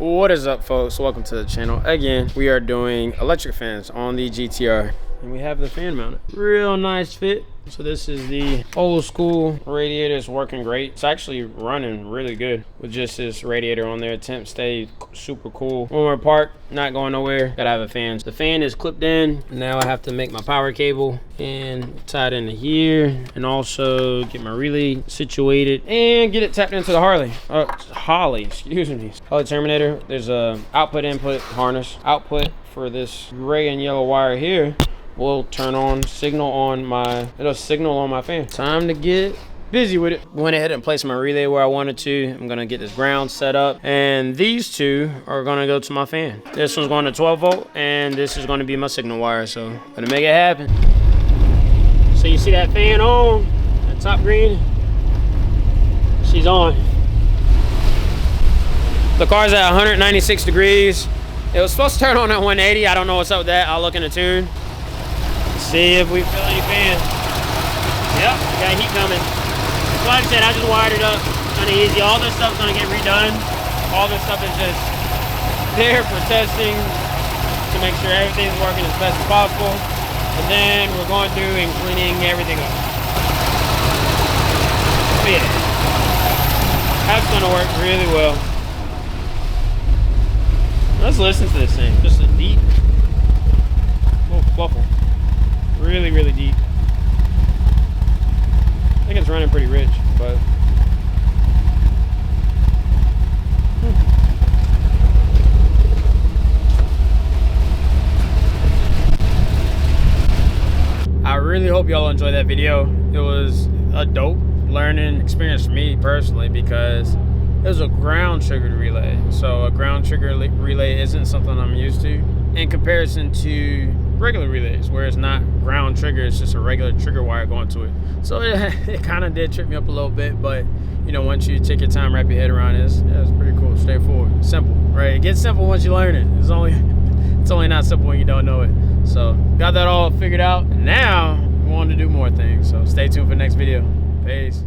What is up, folks? Welcome to the channel. Again, we are doing electric fans on the GTR, and we have the fan mounted. Real nice fit. So this is the old school radiator. It's working great. It's actually running really good with just this radiator on there. Temp stay super cool. When we're parked, not going nowhere, gotta have a fan. The fan is clipped in. Now I have to make my power cable and tie it into here, and also get my relay situated and get it tapped into the Harley. Excuse me. Harley Terminator. There's a output input harness. Output for this gray and yellow wire here will turn on, it'll signal on my fan. Time to get busy with it. Went ahead and placed my relay where I wanted to. I'm gonna get this ground set up, and these two are gonna go to my fan. This one's going to 12 volt, and this is gonna be my signal wire, so gonna make it happen. So you see that fan on, that top green, she's on. The car's at 196 degrees. It was supposed to turn on at 180. I don't know what's up with that. I'll look in the tune. See if we feel any fan. Yep, got heat coming. So like I said, I just wired it up kind of easy. All this stuff's gonna get redone. All this stuff is just there for testing to make sure everything's working as best as possible. And then we're going through and cleaning everything up. So yeah, that's gonna work really well. Let's listen to this thing. Just a deep little fluffle. Really, really deep. I think it's running pretty rich, but I really hope y'all enjoyed that video. It was a dope learning experience for me personally, because it was a ground triggered relay. So a ground trigger relay isn't something I'm used to in comparison to regular relays, where it's not ground trigger, it's just a regular trigger wire going to it. So it kind of did trip me up a little bit, but you know, once you take your time, wrap your head around it, it's pretty cool, straightforward, simple, right? It gets simple once you learn it. It's only not simple when you don't know it. So got that all figured out. Now we want to do more things, so stay tuned for the next video. Peace.